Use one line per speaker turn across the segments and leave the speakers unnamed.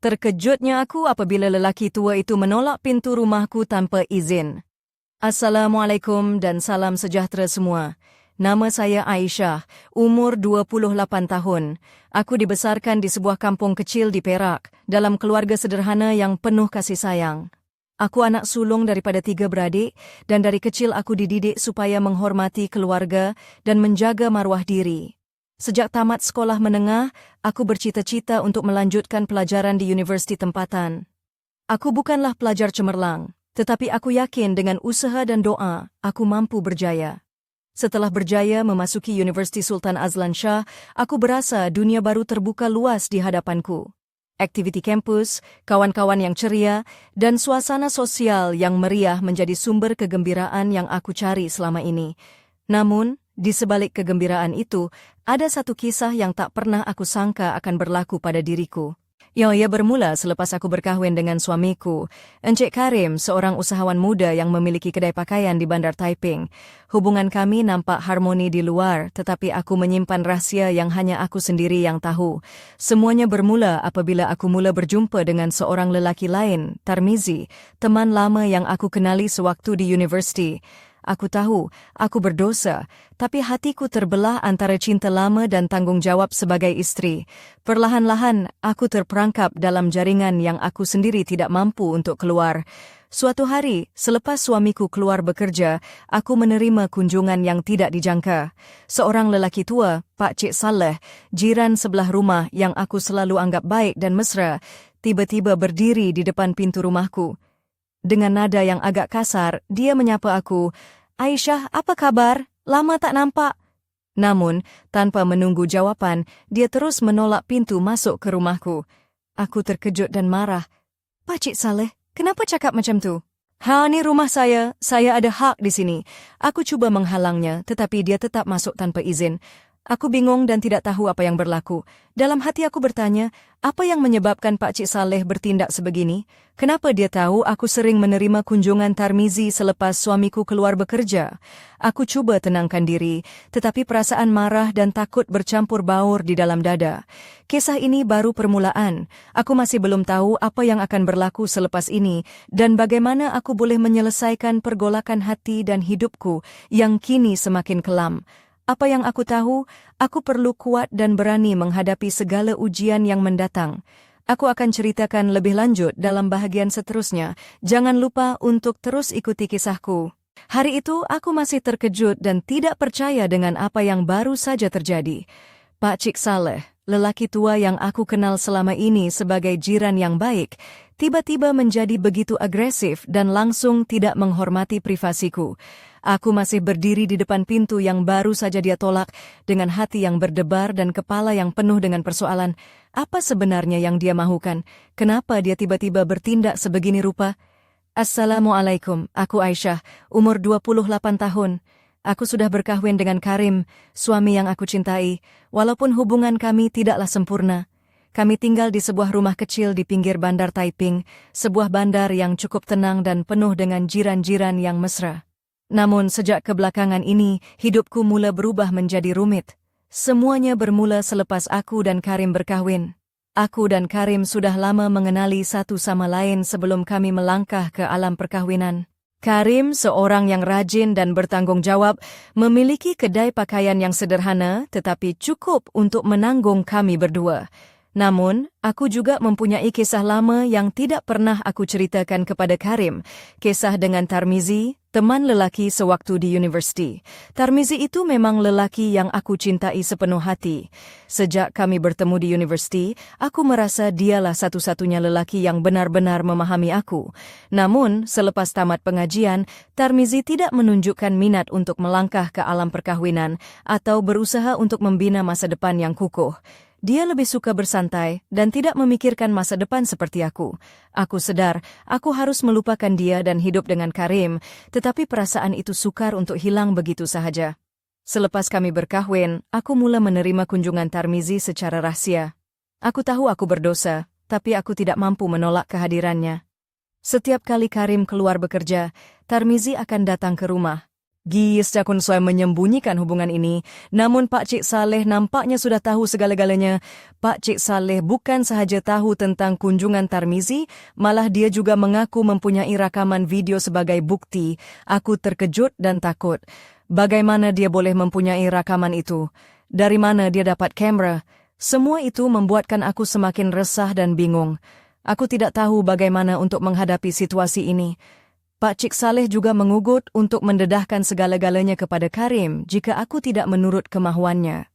Terkejutnya aku apabila lelaki tua itu menolak pintu rumahku tanpa izin. Assalamualaikum dan salam sejahtera semua. Nama saya Aisyah, umur 28 tahun. Aku dibesarkan di sebuah kampung kecil di Perak, dalam keluarga sederhana yang penuh kasih sayang. Aku anak sulung daripada 3 beradik, dan dari kecil aku dididik supaya menghormati keluarga dan menjaga maruah diri. Sejak tamat sekolah menengah, aku bercita-cita untuk melanjutkan pelajaran di universiti tempatan. Aku bukanlah pelajar cemerlang, tetapi aku yakin dengan usaha dan doa, aku mampu berjaya. Setelah berjaya memasuki Universiti Sultan Azlan Shah, aku berasa dunia baru terbuka luas di hadapanku. Aktiviti kampus, kawan-kawan yang ceria, dan suasana sosial yang meriah menjadi sumber kegembiraan yang aku cari selama ini. Namun, di sebalik kegembiraan itu, ada satu kisah yang tak pernah aku sangka akan berlaku pada diriku. Ia bermula selepas aku berkahwin dengan suamiku, Encik Karim, seorang usahawan muda yang memiliki kedai pakaian di Bandar Taiping. Hubungan kami nampak harmoni di luar, tetapi aku menyimpan rahsia yang hanya aku sendiri yang tahu. Semuanya bermula apabila aku mula berjumpa dengan seorang lelaki lain, Tarmizi, teman lama yang aku kenali sewaktu di universiti. Aku tahu, aku berdosa, tapi hatiku terbelah antara cinta lama dan tanggung jawab sebagai istri. Perlahan-lahan, aku terperangkap dalam jaringan yang aku sendiri tidak mampu untuk keluar. Suatu hari, selepas suamiku keluar bekerja, aku menerima kunjungan yang tidak dijangka. Seorang lelaki tua, Pak Cik Saleh, jiran sebelah rumah yang aku selalu anggap baik dan mesra, tiba-tiba berdiri di depan pintu rumahku. Dengan nada yang agak kasar, dia menyapa aku, "Aisyah, apa kabar? Lama tak nampak." Namun, tanpa menunggu jawaban, dia terus menolak pintu masuk ke rumahku. Aku terkejut dan marah. "Pak Cik Saleh, kenapa cakap macam tu?" Ini rumah saya ada hak di sini." Aku cuba menghalangnya, tetapi dia tetap masuk tanpa izin. Aku bingung dan tidak tahu apa yang berlaku. Dalam hati aku bertanya, apa yang menyebabkan Pak Cik Saleh bertindak sebegini? Kenapa dia tahu aku sering menerima kunjungan Tarmizi selepas suamiku keluar bekerja? Aku cuba tenangkan diri, tetapi perasaan marah dan takut bercampur baur di dalam dada. Kisah ini baru permulaan. Aku masih belum tahu apa yang akan berlaku selepas ini dan bagaimana aku boleh menyelesaikan pergolakan hati dan hidupku yang kini semakin kelam. Apa yang aku tahu, aku perlu kuat dan berani menghadapi segala ujian yang mendatang. Aku akan ceritakan lebih lanjut dalam bahagian seterusnya. Jangan lupa untuk terus ikuti kisahku. Hari itu aku masih terkejut dan tidak percaya dengan apa yang baru saja terjadi. Pak Cik Saleh, lelaki tua yang aku kenal selama ini sebagai jiran yang baik, tiba-tiba menjadi begitu agresif dan langsung tidak menghormati privasiku. Aku masih berdiri di depan pintu yang baru saja dia tolak, dengan hati yang berdebar dan kepala yang penuh dengan persoalan. Apa sebenarnya yang dia mahukan? Kenapa dia tiba-tiba bertindak sebegini rupa? Assalamualaikum, aku Aisyah, umur 28 tahun. Aku sudah berkahwin dengan Karim, suami yang aku cintai, walaupun hubungan kami tidaklah sempurna. Kami tinggal di sebuah rumah kecil di pinggir Bandar Taiping, sebuah bandar yang cukup tenang dan penuh dengan jiran-jiran yang mesra. Namun sejak kebelakangan ini, hidupku mula berubah menjadi rumit. Semuanya bermula selepas aku dan Karim berkahwin. Aku dan Karim sudah lama mengenali satu sama lain sebelum kami melangkah ke alam perkahwinan. Karim, seorang yang rajin dan bertanggung jawab, memiliki kedai pakaian yang sederhana tetapi cukup untuk menanggung kami berdua. Namun, aku juga mempunyai kisah lama yang tidak pernah aku ceritakan kepada Karim. Kisah dengan Tarmizi, teman lelaki sewaktu di universiti. Tarmizi itu memang lelaki yang aku cintai sepenuh hati. Sejak kami bertemu di universiti, aku merasa dialah satu-satunya lelaki yang benar-benar memahami aku. Namun, selepas tamat pengajian, Tarmizi tidak menunjukkan minat untuk melangkah ke alam perkahwinan atau berusaha untuk membina masa depan yang kukuh. Dia lebih suka bersantai dan tidak memikirkan masa depan seperti aku. Aku sedar, aku harus melupakan dia dan hidup dengan Karim, tetapi perasaan itu sukar untuk hilang begitu sahaja. Selepas kami berkahwin, aku mula menerima kunjungan Tarmizi secara rahasia. Aku tahu aku berdosa, tapi aku tidak mampu menolak kehadirannya. Setiap kali Karim keluar bekerja, Tarmizi akan datang ke rumah. Giisakun saya menyembunyikan hubungan ini, namun Pak Cik Saleh nampaknya sudah tahu segala-galanya. Pak Cik Saleh bukan sahaja tahu tentang kunjungan Tarmizi, malah dia juga mengaku mempunyai rakaman video sebagai bukti. Aku terkejut dan takut. Bagaimana dia boleh mempunyai rakaman itu? Dari mana dia dapat kamera? Semua itu membuatkan aku semakin resah dan bingung. Aku tidak tahu bagaimana untuk menghadapi situasi ini. Pak Cik Saleh juga mengugut untuk mendedahkan segala-galanya kepada Karim jika aku tidak menurut kemahuannya.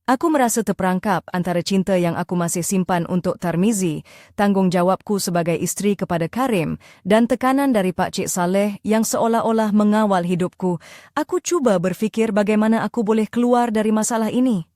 Aku merasa terperangkap antara cinta yang aku masih simpan untuk Tarmizi, tanggungjawabku sebagai isteri kepada Karim, dan tekanan dari Pak Cik Saleh yang seolah-olah mengawal hidupku. Aku cuba berfikir bagaimana aku boleh keluar dari masalah ini.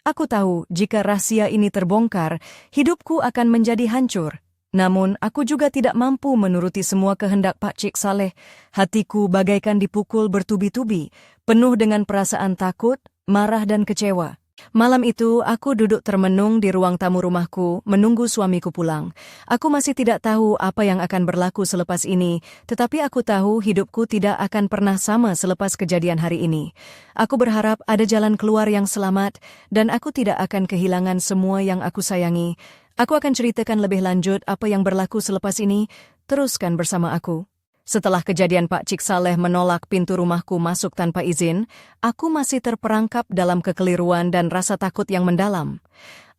Aku tahu jika rahsia ini terbongkar, hidupku akan menjadi hancur. Namun, aku juga tidak mampu menuruti semua kehendak Pak Cik Saleh. Hatiku bagaikan dipukul bertubi-tubi, penuh dengan perasaan takut, marah dan kecewa. Malam itu, aku duduk termenung di ruang tamu rumahku, menunggu suamiku pulang. Aku masih tidak tahu apa yang akan berlaku selepas ini, tetapi aku tahu hidupku tidak akan pernah sama selepas kejadian hari ini. Aku berharap ada jalan keluar yang selamat, dan aku tidak akan kehilangan semua yang aku sayangi. Aku akan ceritakan lebih lanjut apa yang berlaku selepas ini. Teruskan bersama aku. Setelah kejadian Pak Cik Saleh menolak pintu rumahku masuk tanpa izin, aku masih terperangkap dalam kekeliruan dan rasa takut yang mendalam.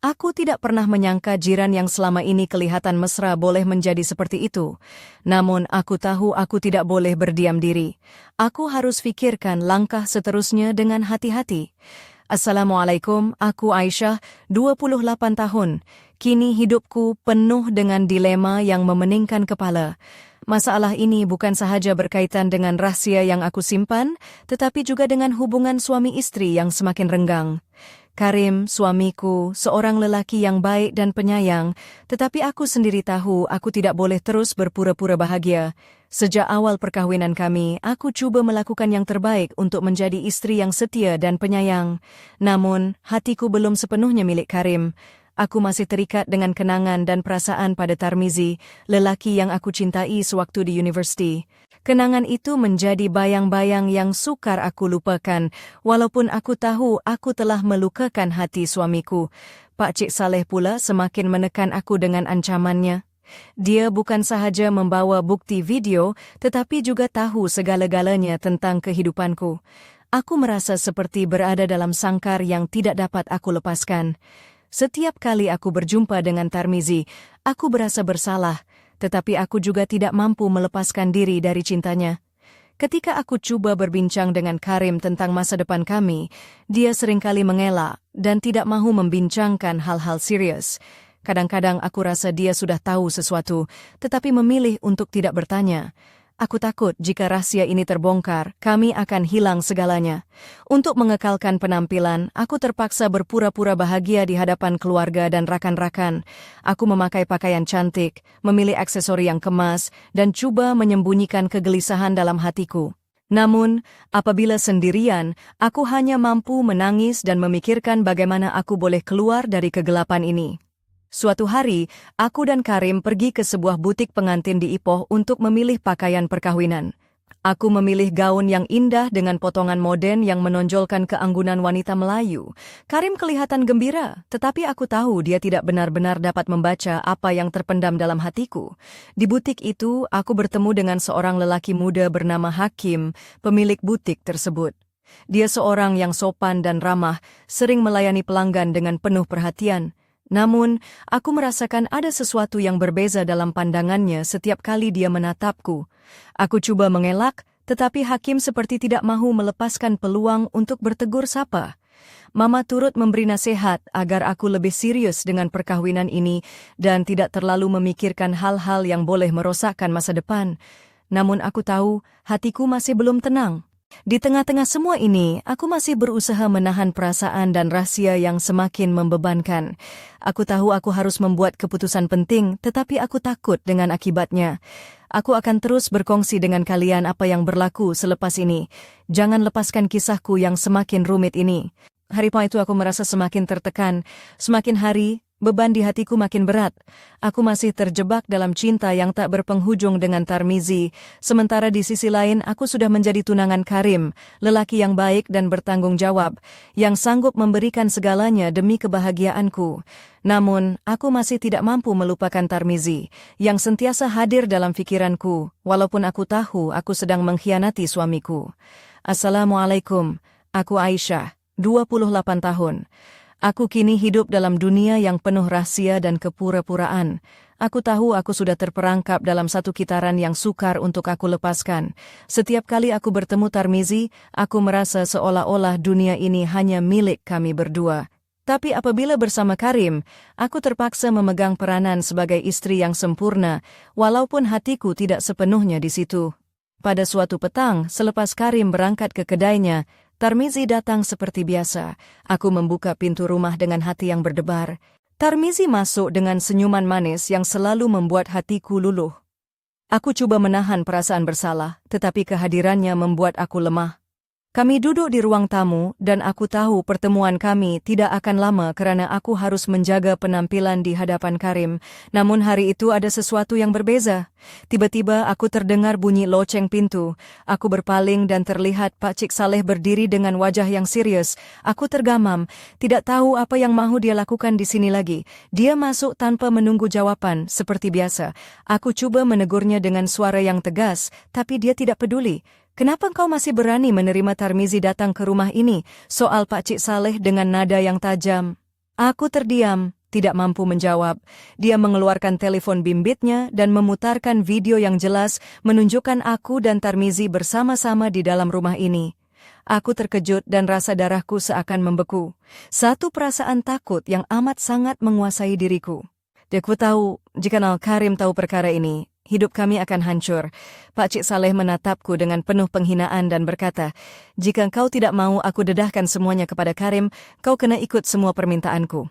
Aku tidak pernah menyangka jiran yang selama ini kelihatan mesra boleh menjadi seperti itu. Namun aku tahu aku tidak boleh berdiam diri. Aku harus fikirkan langkah seterusnya dengan hati-hati. Assalamualaikum, aku Aisyah, 28 tahun. Kini hidupku penuh dengan dilema yang memeningkan kepala. Masalah ini bukan sahaja berkaitan dengan rahsia yang aku simpan, tetapi juga dengan hubungan suami istri yang semakin renggang. Karim, suamiku, seorang lelaki yang baik dan penyayang, tetapi aku sendiri tahu aku tidak boleh terus berpura-pura bahagia. Sejak awal perkahwinan kami, aku cuba melakukan yang terbaik untuk menjadi istri yang setia dan penyayang. Namun, hatiku belum sepenuhnya milik Karim. Aku masih terikat dengan kenangan dan perasaan pada Tarmizi, lelaki yang aku cintai sewaktu di universiti. Kenangan itu menjadi bayang-bayang yang sukar aku lupakan, walaupun aku tahu aku telah melukakan hati suamiku. Pak Cik Saleh pula semakin menekan aku dengan ancamannya. Dia bukan sahaja membawa bukti video, tetapi juga tahu segala-galanya tentang kehidupanku. Aku merasa seperti berada dalam sangkar yang tidak dapat aku lepaskan. Setiap kali aku berjumpa dengan Tarmizi, aku berasa bersalah, tetapi aku juga tidak mampu melepaskan diri dari cintanya. Ketika aku cuba berbincang dengan Karim tentang masa depan kami, dia seringkali mengelak dan tidak mahu membincangkan hal-hal serius. Kadang-kadang aku rasa dia sudah tahu sesuatu, tetapi memilih untuk tidak bertanya. Aku takut jika rahasia ini terbongkar, kami akan hilang segalanya. Untuk mengekalkan penampilan, aku terpaksa berpura-pura bahagia di hadapan keluarga dan rakan-rakan. Aku memakai pakaian cantik, memilih aksesori yang kemas, dan cuba menyembunyikan kegelisahan dalam hatiku. Namun, apabila sendirian, aku hanya mampu menangis dan memikirkan bagaimana aku boleh keluar dari kegelapan ini. Suatu hari, aku dan Karim pergi ke sebuah butik pengantin di Ipoh untuk memilih pakaian perkahwinan. Aku memilih gaun yang indah dengan potongan moden yang menonjolkan keanggunan wanita Melayu. Karim kelihatan gembira, tetapi aku tahu dia tidak benar-benar dapat membaca apa yang terpendam dalam hatiku. Di butik itu, aku bertemu dengan seorang lelaki muda bernama Hakim, pemilik butik tersebut. Dia seorang yang sopan dan ramah, sering melayani pelanggan dengan penuh perhatian. Namun, aku merasakan ada sesuatu yang berbeza dalam pandangannya setiap kali dia menatapku. Aku coba mengelak, tetapi Hakim seperti tidak mahu melepaskan peluang untuk bertegur sapa. Mama turut memberi nasihat agar aku lebih serius dengan perkahwinan ini dan tidak terlalu memikirkan hal-hal yang boleh merosakkan masa depan. Namun aku tahu hatiku masih belum tenang. Di tengah-tengah semua ini, aku masih berusaha menahan perasaan dan rahsia yang semakin membebankan. Aku tahu aku harus membuat keputusan penting, tetapi aku takut dengan akibatnya. Aku akan terus berkongsi dengan kalian apa yang berlaku selepas ini. Jangan lepaskan kisahku yang semakin rumit ini. Hari itu aku merasa semakin tertekan. Semakin hari, Beban di hatiku makin berat. Aku masih terjebak dalam cinta yang tak berpenghujung dengan Tarmizi. Sementara di sisi lain aku sudah menjadi tunangan Karim, lelaki yang baik dan bertanggung jawab, yang sanggup memberikan segalanya demi kebahagiaanku. Namun, aku masih tidak mampu melupakan Tarmizi, yang sentiasa hadir dalam pikiranku, walaupun aku tahu aku sedang mengkhianati suamiku. Assalamualaikum, aku Aisyah, 28 tahun. Aku kini hidup dalam dunia yang penuh rahasia dan kepura-puraan. Aku tahu aku sudah terperangkap dalam satu kitaran yang sukar untuk aku lepaskan. Setiap kali aku bertemu Tarmizi, aku merasa seolah-olah dunia ini hanya milik kami berdua. Tapi apabila bersama Karim, aku terpaksa memegang peranan sebagai istri yang sempurna, walaupun hatiku tidak sepenuhnya di situ. Pada suatu petang, selepas Karim berangkat ke kedainya, Tarmizi datang seperti biasa. Aku membuka pintu rumah dengan hati yang berdebar. Tarmizi masuk dengan senyuman manis yang selalu membuat hatiku luluh. Aku coba menahan perasaan bersalah, tetapi kehadirannya membuat aku lemah. Kami duduk di ruang tamu dan aku tahu pertemuan kami tidak akan lama kerana aku harus menjaga penampilan di hadapan Karim. Namun hari itu ada sesuatu yang berbeza. Tiba-tiba aku terdengar bunyi loceng pintu. Aku berpaling dan terlihat Pak Cik Saleh berdiri dengan wajah yang serius. Aku tergamam, tidak tahu apa yang mahu dia lakukan di sini lagi. Dia masuk tanpa menunggu jawapan, seperti biasa. Aku cuba menegurnya dengan suara yang tegas, tapi dia tidak peduli. Kenapa engkau masih berani menerima Tarmizi datang ke rumah ini? Soal Pak Cik Saleh dengan nada yang tajam. Aku terdiam, tidak mampu menjawab. Dia mengeluarkan telepon bimbitnya dan memutarkan video yang jelas menunjukkan aku dan Tarmizi bersama-sama di dalam rumah ini. Aku terkejut dan rasa darahku seakan membeku. Satu perasaan takut yang amat sangat menguasai diriku. Aku tahu, jika Karim tahu perkara ini, hidup kami akan hancur. Pak Cik Saleh menatapku dengan penuh penghinaan dan berkata, jika kau tidak mau aku dedahkan semuanya kepada Karim, kau kena ikut semua permintaanku.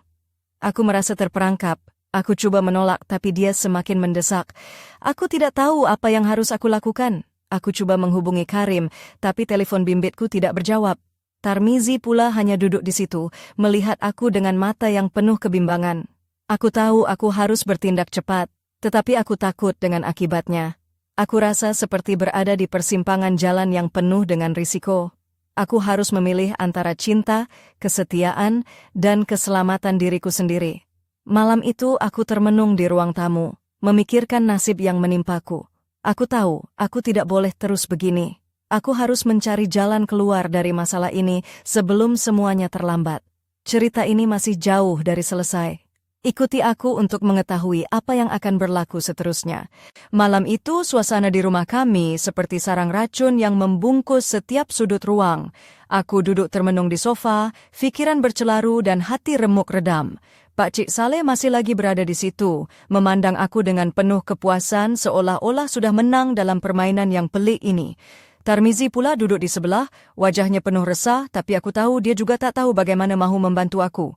Aku merasa terperangkap. Aku coba menolak tapi dia semakin mendesak. Aku tidak tahu apa yang harus aku lakukan. Aku coba menghubungi Karim, tapi telepon bimbitku tidak berjawab. Tarmizi pula hanya duduk di situ, melihat aku dengan mata yang penuh kebimbangan. Aku tahu aku harus bertindak cepat. Tetapi aku takut dengan akibatnya. Aku rasa seperti berada di persimpangan jalan yang penuh dengan risiko. Aku harus memilih antara cinta, kesetiaan, dan keselamatan diriku sendiri. Malam itu aku termenung di ruang tamu, memikirkan nasib yang menimpaku. Aku tahu, aku tidak boleh terus begini. Aku harus mencari jalan keluar dari masalah ini sebelum semuanya terlambat. Cerita ini masih jauh dari selesai. Ikuti aku untuk mengetahui apa yang akan berlaku seterusnya. Malam itu suasana di rumah kami seperti sarang racun yang membungkus setiap sudut ruang. Aku duduk termenung di sofa, pikiran bercelaru dan hati remuk redam. Pak Cik Saleh masih lagi berada di situ, memandang aku dengan penuh kepuasan seolah-olah sudah menang dalam permainan yang pelik ini. Tarmizi pula duduk di sebelah, wajahnya penuh resah, tapi aku tahu dia juga tak tahu bagaimana mahu membantu aku.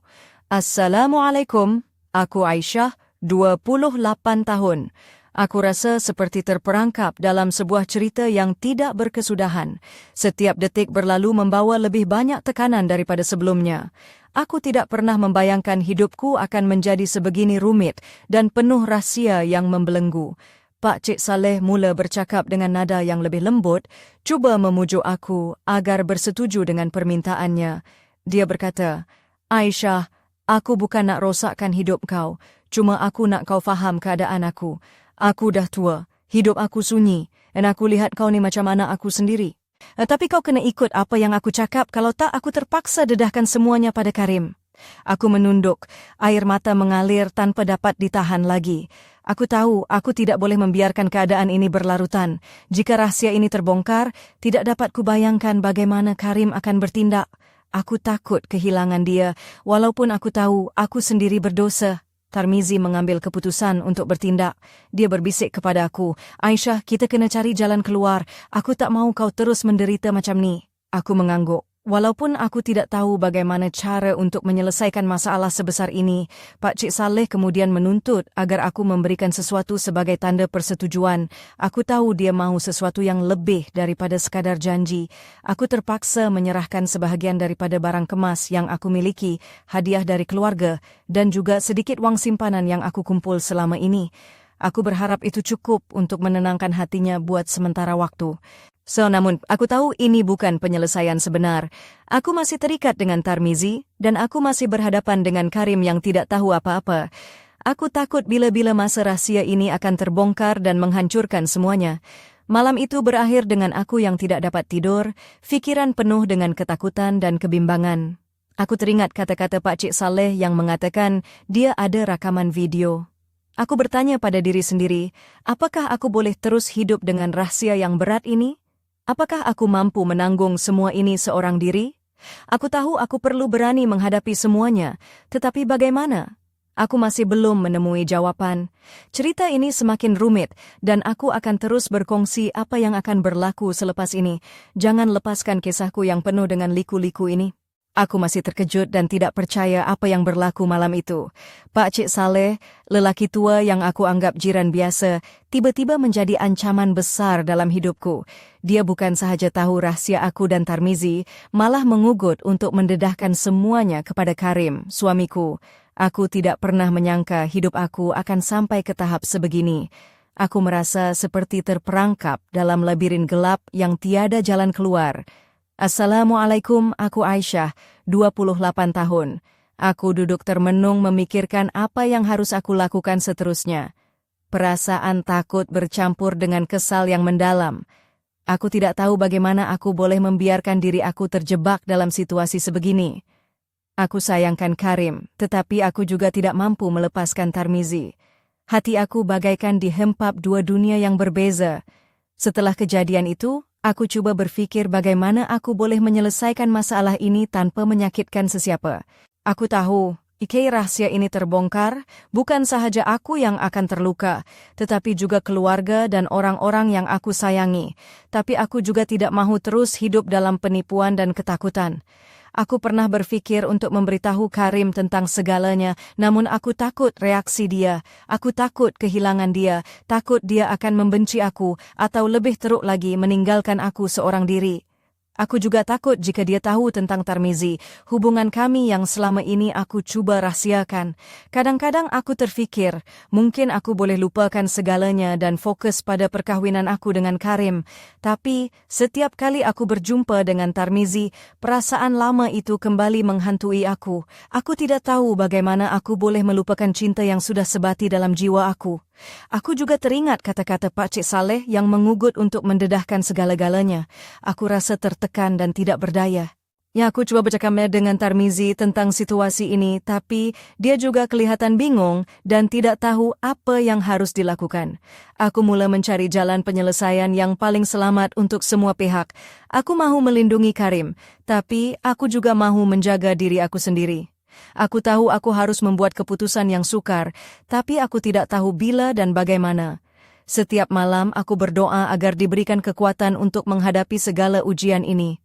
Assalamualaikum. Aku Aisyah, 28 tahun. Aku rasa seperti terperangkap dalam sebuah cerita yang tidak berkesudahan. Setiap detik berlalu membawa lebih banyak tekanan daripada sebelumnya. Aku tidak pernah membayangkan hidupku akan menjadi sebegini rumit dan penuh rahsia yang membelenggu. Pak Cik Saleh mula bercakap dengan nada yang lebih lembut, cuba memujuk aku agar bersetuju dengan permintaannya. Dia berkata, Aisyah, aku bukan nak rosakkan hidup kau, cuma aku nak kau faham keadaan aku. Aku dah tua, hidup aku sunyi, dan aku lihat kau ni macam anak aku sendiri. Tapi kau kena ikut apa yang aku cakap, kalau tak aku terpaksa dedahkan semuanya pada Karim. Aku menunduk, air mata mengalir tanpa dapat ditahan lagi. Aku tahu aku tidak boleh membiarkan keadaan ini berlarutan. Jika rahsia ini terbongkar, tidak dapat kubayangkan bagaimana Karim akan bertindak. Aku takut kehilangan dia, walaupun aku tahu aku sendiri berdosa. Tarmizi mengambil keputusan untuk bertindak. Dia berbisik kepada aku, Aisyah, kita kena cari jalan keluar. Aku tak mahu kau terus menderita macam ni. Aku mengangguk. Walaupun aku tidak tahu bagaimana cara untuk menyelesaikan masalah sebesar ini, Pak Cik Saleh kemudian menuntut agar aku memberikan sesuatu sebagai tanda persetujuan. Aku tahu dia mahu sesuatu yang lebih daripada sekadar janji. Aku terpaksa menyerahkan sebahagian daripada barang kemas yang aku miliki, hadiah dari keluarga, dan juga sedikit wang simpanan yang aku kumpul selama ini. Aku berharap itu cukup untuk menenangkan hatinya buat sementara waktu. Namun, aku tahu ini bukan penyelesaian sebenar. Aku masih terikat dengan Tarmizi, dan aku masih berhadapan dengan Karim yang tidak tahu apa-apa. Aku takut bila-bila masa rahsia ini akan terbongkar dan menghancurkan semuanya. Malam itu berakhir dengan aku yang tidak dapat tidur, fikiran penuh dengan ketakutan dan kebimbangan. Aku teringat kata-kata Pak Cik Saleh yang mengatakan dia ada rakaman video. Aku bertanya pada diri sendiri, apakah aku boleh terus hidup dengan rahsia yang berat ini? Apakah aku mampu menanggung semua ini seorang diri? Aku tahu aku perlu berani menghadapi semuanya, tetapi bagaimana? Aku masih belum menemui jawaban. Cerita ini semakin rumit, dan aku akan terus berkongsi apa yang akan berlaku selepas ini. Jangan lepaskan kisahku yang penuh dengan liku-liku ini. Aku masih terkejut dan tidak percaya apa yang berlaku malam itu. Pak Cik Saleh, lelaki tua yang aku anggap jiran biasa, tiba-tiba menjadi ancaman besar dalam hidupku. Dia bukan sahaja tahu rahsia aku dan Tarmizi, malah mengugut untuk mendedahkan semuanya kepada Karim, suamiku. Aku tidak pernah menyangka hidup aku akan sampai ke tahap sebegini. Aku merasa seperti terperangkap dalam labirin gelap yang tiada jalan keluar. Assalamualaikum, aku Aisyah, 28 tahun. Aku duduk termenung memikirkan apa yang harus aku lakukan seterusnya. Perasaan takut bercampur dengan kesal yang mendalam. Aku tidak tahu bagaimana aku boleh membiarkan diri aku terjebak dalam situasi sebegini. Aku sayangkan Karim, tetapi aku juga tidak mampu melepaskan Tarmizi. Hati aku bagaikan dihempap dua dunia yang berbeza. Setelah kejadian itu, aku coba berfikir bagaimana aku boleh menyelesaikan masalah ini tanpa menyakitkan sesiapa. Aku tahu, jika rahasia ini terbongkar, bukan sahaja aku yang akan terluka, tetapi juga keluarga dan orang-orang yang aku sayangi. Tapi aku juga tidak mahu terus hidup dalam penipuan dan ketakutan. Aku pernah berfikir untuk memberitahu Karim tentang segalanya, namun aku takut reaksi dia. Aku takut kehilangan dia, takut dia akan membenci aku, atau lebih teruk lagi meninggalkan aku seorang diri. Aku juga takut jika dia tahu tentang Tarmizi, hubungan kami yang selama ini aku cuba rahsiakan. Kadang-kadang aku terfikir, mungkin aku boleh lupakan segalanya dan fokus pada perkahwinan aku dengan Karim. Tapi, setiap kali aku berjumpa dengan Tarmizi, perasaan lama itu kembali menghantui aku. Aku tidak tahu bagaimana aku boleh melupakan cinta yang sudah sebati dalam jiwa aku. Aku juga teringat kata-kata Pak Cik Saleh yang mengugut untuk mendedahkan segala-galanya. Aku rasa tertekan dan tidak berdaya. Aku coba bercakap dengan Tarmizi tentang situasi ini, tapi dia juga kelihatan bingung dan tidak tahu apa yang harus dilakukan. Aku mula mencari jalan penyelesaian yang paling selamat untuk semua pihak. Aku mahu melindungi Karim, tapi aku juga mahu menjaga diri aku sendiri. Aku tahu aku harus membuat keputusan yang sukar, tapi aku tidak tahu bila dan bagaimana. Setiap malam aku berdoa agar diberikan kekuatan untuk menghadapi segala ujian ini.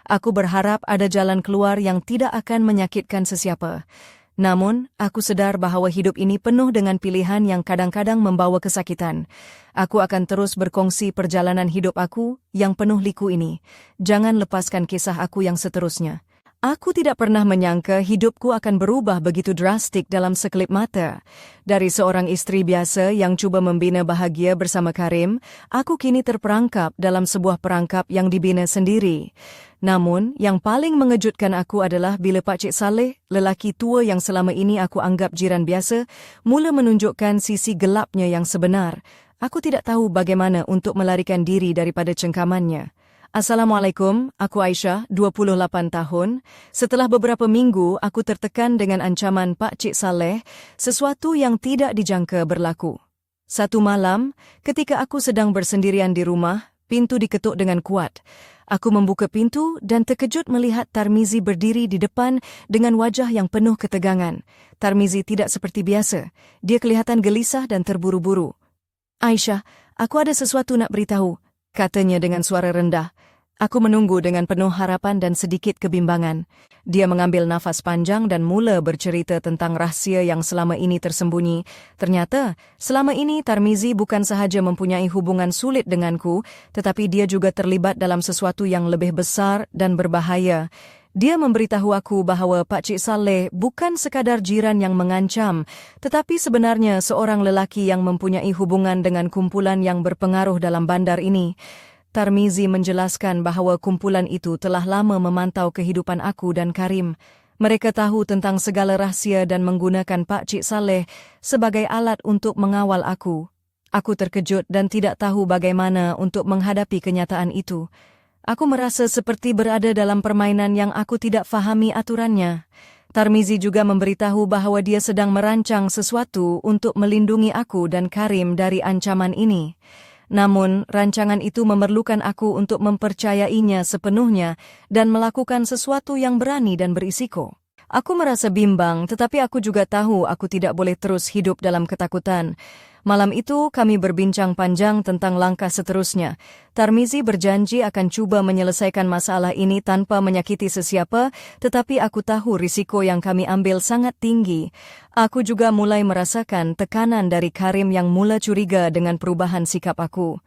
Aku berharap ada jalan keluar yang tidak akan menyakitkan sesiapa. Namun, aku sadar bahawa hidup ini penuh dengan pilihan yang kadang-kadang membawa kesakitan. Aku akan terus berkongsi perjalanan hidup aku yang penuh liku ini. Jangan lepaskan kisah aku yang seterusnya. Aku tidak pernah menyangka hidupku akan berubah begitu drastik dalam sekelip mata. Dari seorang istri biasa yang cuba membina bahagia bersama Karim, aku kini terperangkap dalam sebuah perangkap yang dibina sendiri. Namun, yang paling mengejutkan aku adalah bila Pak Cik Saleh, lelaki tua yang selama ini aku anggap jiran biasa, mula menunjukkan sisi gelapnya yang sebenar. Aku tidak tahu bagaimana untuk melarikan diri daripada cengkamannya. Assalamualaikum, aku Aisyah, 28 tahun. Setelah beberapa minggu, aku tertekan dengan ancaman Pak Cik Saleh, sesuatu yang tidak dijangka berlaku. Satu malam, ketika aku sedang bersendirian di rumah, pintu diketuk dengan kuat. Aku membuka pintu dan terkejut melihat Tarmizi berdiri di depan dengan wajah yang penuh ketegangan. Tarmizi tidak seperti biasa. Dia kelihatan gelisah dan terburu-buru. Aisyah, aku ada sesuatu nak beritahu, katanya dengan suara rendah. Aku menunggu dengan penuh harapan dan sedikit kebimbangan. Dia mengambil nafas panjang dan mula bercerita tentang rahsia yang selama ini tersembunyi. Ternyata, selama ini Tarmizi bukan sahaja mempunyai hubungan sulit denganku, tetapi dia juga terlibat dalam sesuatu yang lebih besar dan berbahaya. Dia memberitahu aku bahawa Pak Cik Saleh bukan sekadar jiran yang mengancam, tetapi sebenarnya seorang lelaki yang mempunyai hubungan dengan kumpulan yang berpengaruh dalam bandar ini. Tarmizi menjelaskan bahawa kumpulan itu telah lama memantau kehidupan aku dan Karim. Mereka tahu tentang segala rahsia dan menggunakan Pak Cik Saleh sebagai alat untuk mengawal aku. Aku terkejut dan tidak tahu bagaimana untuk menghadapi kenyataan itu. Aku merasa seperti berada dalam permainan yang aku tidak fahami aturannya. Tarmizi juga memberitahu bahawa dia sedang merancang sesuatu untuk melindungi aku dan Karim dari ancaman ini. Namun, rancangan itu memerlukan aku untuk mempercayainya sepenuhnya dan melakukan sesuatu yang berani dan berisiko. Aku merasa bimbang, tetapi aku juga tahu aku tidak boleh terus hidup dalam ketakutan. Malam itu, kami berbincang panjang tentang langkah seterusnya. Tarmizi berjanji akan cuba menyelesaikan masalah ini tanpa menyakiti sesiapa, tetapi aku tahu risiko yang kami ambil sangat tinggi. Aku juga mulai merasakan tekanan dari Karim yang mula curiga dengan perubahan sikap aku.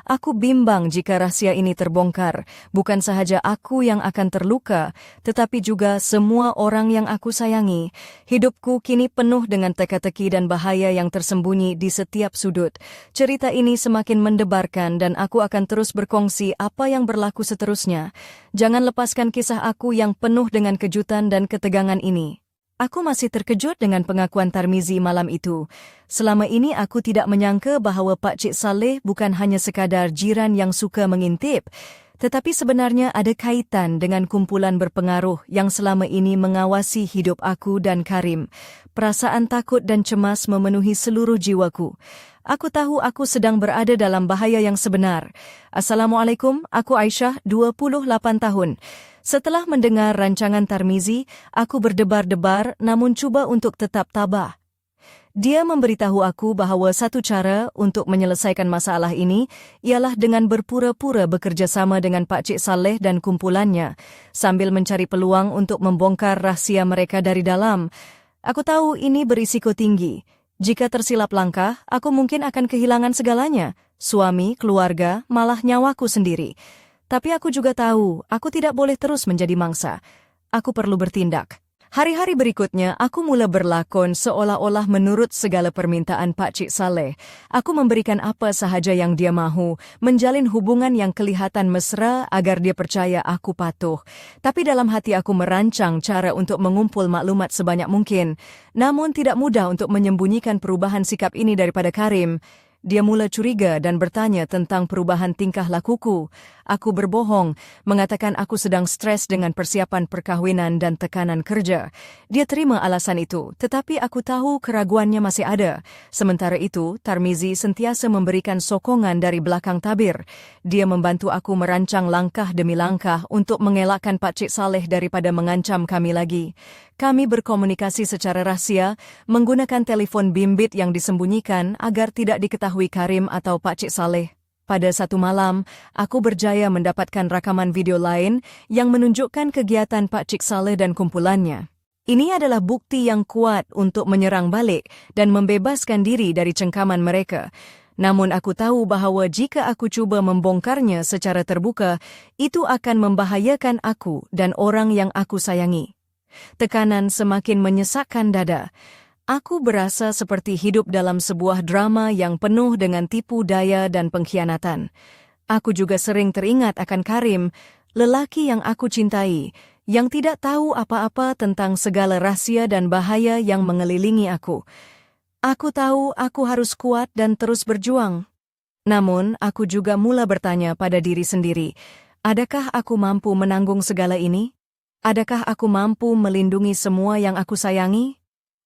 Aku bimbang jika rahsia ini terbongkar. Bukan sahaja aku yang akan terluka, tetapi juga semua orang yang aku sayangi. Hidupku kini penuh dengan teka-teki dan bahaya yang tersembunyi di setiap sudut. Cerita ini semakin mendebarkan dan aku akan terus berkongsi apa yang berlaku seterusnya. Jangan lepaskan kisah aku yang penuh dengan kejutan dan ketegangan ini. Aku masih terkejut dengan pengakuan Tarmizi malam itu. Selama ini aku tidak menyangka bahawa Pak Cik Saleh bukan hanya sekadar jiran yang suka mengintip, tetapi sebenarnya ada kaitan dengan kumpulan berpengaruh yang selama ini mengawasi hidup aku dan Karim. Perasaan takut dan cemas memenuhi seluruh jiwaku. Aku tahu aku sedang berada dalam bahaya yang sebenar. Assalamualaikum, aku Aisyah, 28 tahun. Setelah mendengar rancangan Tarmizi, aku berdebar-debar namun cuba untuk tetap tabah. Dia memberitahu aku bahawa satu cara untuk menyelesaikan masalah ini ialah dengan berpura-pura bekerjasama dengan Pak Cik Saleh dan kumpulannya, sambil mencari peluang untuk membongkar rahsia mereka dari dalam. Aku tahu ini berisiko tinggi. Jika tersilap langkah, aku mungkin akan kehilangan segalanya, suami, keluarga, malah nyawaku sendiri. Tapi aku juga tahu, aku tidak boleh terus menjadi mangsa. Aku perlu bertindak. Hari-hari berikutnya, aku mula berlakon seolah-olah menurut segala permintaan Pak Cik Saleh. Aku memberikan apa sahaja yang dia mahu, menjalin hubungan yang kelihatan mesra agar dia percaya aku patuh. Tapi dalam hati aku merancang cara untuk mengumpul maklumat sebanyak mungkin. Namun tidak mudah untuk menyembunyikan perubahan sikap ini daripada Karim. Dia mula curiga dan bertanya tentang perubahan tingkah lakuku. Aku berbohong, mengatakan aku sedang stres dengan persiapan perkahwinan dan tekanan kerja. Dia terima alasan itu, tetapi aku tahu keraguannya masih ada. Sementara itu, Tarmizi sentiasa memberikan sokongan dari belakang tabir. Dia membantu aku merancang langkah demi langkah untuk mengelakkan Pak Cik Saleh daripada mengancam kami lagi. Kami berkomunikasi secara rahsia, menggunakan telefon bimbit yang disembunyikan agar tidak diketahui Karim atau Pak Cik Saleh. Pada satu malam, aku berjaya mendapatkan rakaman video lain yang menunjukkan kegiatan Pak Cik Saleh dan kumpulannya. Ini adalah bukti yang kuat untuk menyerang balik dan membebaskan diri dari cengkaman mereka. Namun aku tahu bahawa jika aku cuba membongkarnya secara terbuka, itu akan membahayakan aku dan orang yang aku sayangi. Tekanan semakin menyesakkan dada. Aku berasa seperti hidup dalam sebuah drama yang penuh dengan tipu daya dan pengkhianatan. Aku juga sering teringat akan Karim, lelaki yang aku cintai, yang tidak tahu apa-apa tentang segala rahsia dan bahaya yang mengelilingi aku. Aku tahu aku harus kuat dan terus berjuang. Namun, aku juga mula bertanya pada diri sendiri, adakah aku mampu menanggung segala ini? Adakah aku mampu melindungi semua yang aku sayangi?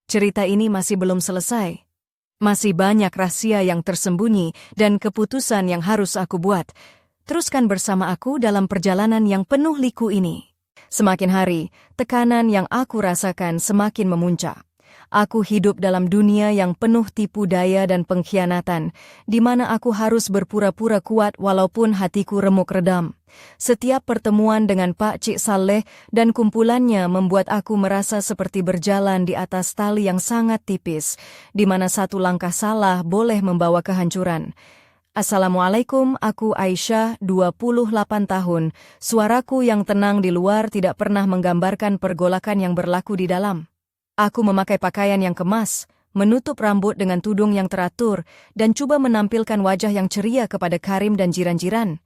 Cerita ini masih belum selesai. Masih banyak rahasia yang tersembunyi dan keputusan yang harus aku buat. Teruskan bersama aku dalam perjalanan yang penuh liku ini. Semakin hari, tekanan yang aku rasakan semakin memuncak. Aku hidup dalam dunia yang penuh tipu daya dan pengkhianatan, di mana aku harus berpura-pura kuat walaupun hatiku remuk redam. Setiap pertemuan dengan Pak Cik Saleh dan kumpulannya membuat aku merasa seperti berjalan di atas tali yang sangat tipis, di mana satu langkah salah boleh membawa kehancuran. Assalamualaikum, aku Aisyah, 28 tahun. Suaraku yang tenang di luar tidak pernah menggambarkan pergolakan yang berlaku di dalam. Aku memakai pakaian yang kemas, menutup rambut dengan tudung yang teratur, dan coba menampilkan wajah yang ceria kepada Karim dan jiran-jiran.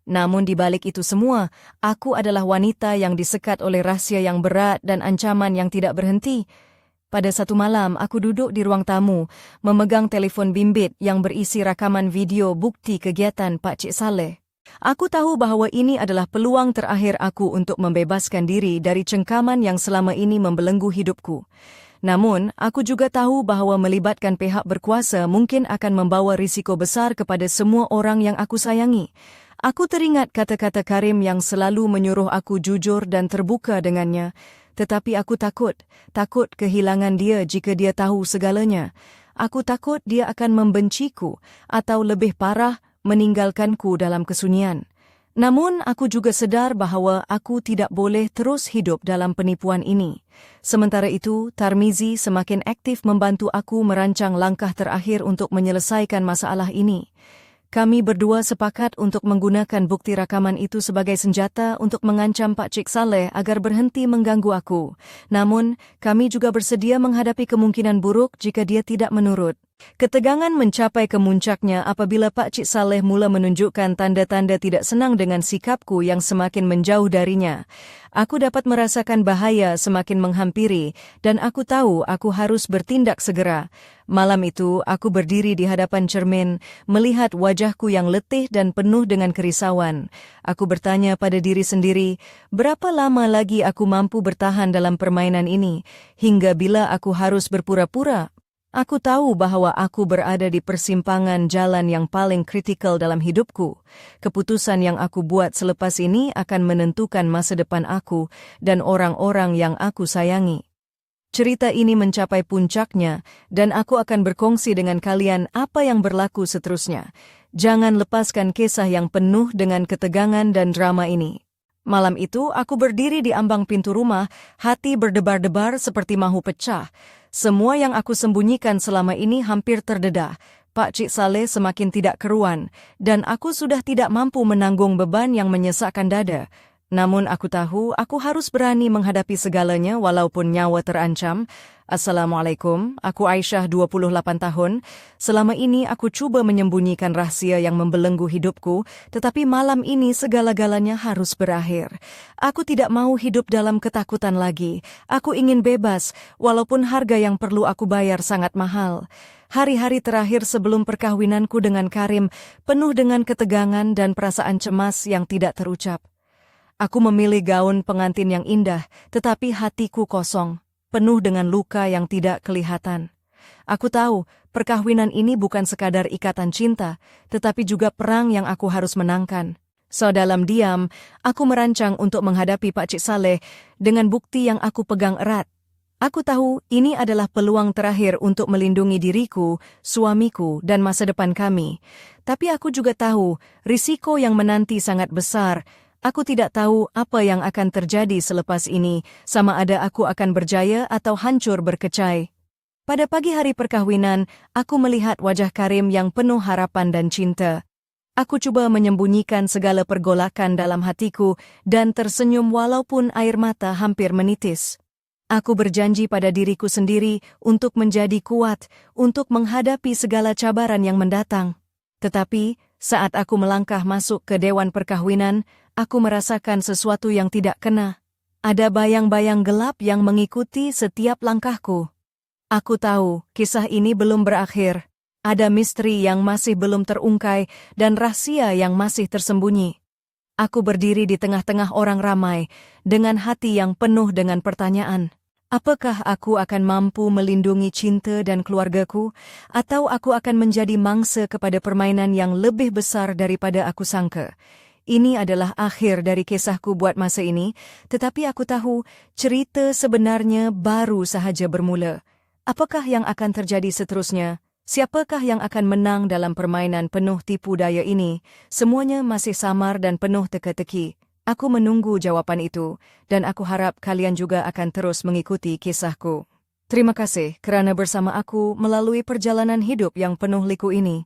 Namun di balik itu semua, aku adalah wanita yang disekat oleh rahsia yang berat dan ancaman yang tidak berhenti. Pada satu malam, aku duduk di ruang tamu, memegang telefon bimbit yang berisi rakaman video bukti kegiatan Pak Cik Saleh. Aku tahu bahawa ini adalah peluang terakhir aku untuk membebaskan diri dari cengkaman yang selama ini membelenggu hidupku. Namun, aku juga tahu bahawa melibatkan pihak berkuasa mungkin akan membawa risiko besar kepada semua orang yang aku sayangi. Aku teringat kata-kata Karim yang selalu menyuruh aku jujur dan terbuka dengannya. Tetapi aku takut kehilangan dia jika dia tahu segalanya. Aku takut dia akan membenciku atau lebih parah, meninggalkanku dalam kesunyian. Namun, aku juga sedar bahawa aku tidak boleh terus hidup dalam penipuan ini. Sementara itu, Tarmizi semakin aktif membantu aku merancang langkah terakhir untuk menyelesaikan masalah ini. Kami berdua sepakat untuk menggunakan bukti rakaman itu sebagai senjata untuk mengancam Pak Cik Saleh agar berhenti mengganggu aku. Namun, kami juga bersedia menghadapi kemungkinan buruk jika dia tidak menurut. Ketegangan mencapai kemuncaknya apabila Pak Cik Saleh mula menunjukkan tanda-tanda tidak senang dengan sikapku yang semakin menjauh darinya. Aku dapat merasakan bahaya semakin menghampiri dan aku tahu aku harus bertindak segera. Malam itu, aku berdiri di hadapan cermin, melihat wajahku yang letih dan penuh dengan kerisauan. Aku bertanya pada diri sendiri, berapa lama lagi aku mampu bertahan dalam permainan ini, hingga bila aku harus berpura-pura? Aku tahu bahawa aku berada di persimpangan jalan yang paling kritikal dalam hidupku. Keputusan yang aku buat selepas ini akan menentukan masa depan aku dan orang-orang yang aku sayangi. Cerita ini mencapai puncaknya dan aku akan berkongsi dengan kalian apa yang berlaku seterusnya. Jangan lepaskan kisah yang penuh dengan ketegangan dan drama ini. Malam itu, aku berdiri di ambang pintu rumah, hati berdebar-debar seperti mahu pecah. Semua yang aku sembunyikan selama ini hampir terdedah. Pak Cik Saleh semakin tidak keruan, dan aku sudah tidak mampu menanggung beban yang menyesakkan dada. Namun aku tahu aku harus berani menghadapi segalanya walaupun nyawa terancam. Assalamualaikum, aku Aisyah 28 tahun. Selama ini aku cuba menyembunyikan rahsia yang membelenggu hidupku, tetapi malam ini segala-galanya harus berakhir. Aku tidak mau hidup dalam ketakutan lagi. Aku ingin bebas, walaupun harga yang perlu aku bayar sangat mahal. Hari-hari terakhir sebelum perkahwinanku dengan Karim penuh dengan ketegangan dan perasaan cemas yang tidak terucap. Aku memilih gaun pengantin yang indah, tetapi hatiku kosong, penuh dengan luka yang tidak kelihatan. Aku tahu, perkahwinan ini bukan sekadar ikatan cinta, tetapi juga perang yang aku harus menangkan. So dalam diam, aku merancang untuk menghadapi Pak Cik Saleh dengan bukti yang aku pegang erat. Aku tahu ini adalah peluang terakhir untuk melindungi diriku, suamiku, dan masa depan kami. Tapi aku juga tahu, risiko yang menanti sangat besar. Aku tidak tahu apa yang akan terjadi selepas ini, sama ada aku akan berjaya atau hancur berkecai. Pada pagi hari perkahwinan, aku melihat wajah Karim yang penuh harapan dan cinta. Aku cuba menyembunyikan segala pergolakan dalam hatiku dan tersenyum walaupun air mata hampir menitis. Aku berjanji pada diriku sendiri untuk menjadi kuat, untuk menghadapi segala cabaran yang mendatang. Tetapi, saat aku melangkah masuk ke dewan perkahwinan, aku merasakan sesuatu yang tidak kena. Ada bayang-bayang gelap yang mengikuti setiap langkahku. Aku tahu kisah ini belum berakhir. Ada misteri yang masih belum terungkai dan rahasia yang masih tersembunyi. Aku berdiri di tengah-tengah orang ramai dengan hati yang penuh dengan pertanyaan. Apakah aku akan mampu melindungi cinta dan keluargaku, atau aku akan menjadi mangsa kepada permainan yang lebih besar daripada aku sangka? Ini adalah akhir dari kisahku buat masa ini, tetapi aku tahu cerita sebenarnya baru sahaja bermula. Apakah yang akan terjadi seterusnya? Siapakah yang akan menang dalam permainan penuh tipu daya ini? Semuanya masih samar dan penuh teka-teki. Aku menunggu jawapan itu, dan aku harap kalian juga akan terus mengikuti kisahku. Terima kasih kerana bersama aku melalui perjalanan hidup yang penuh liku ini.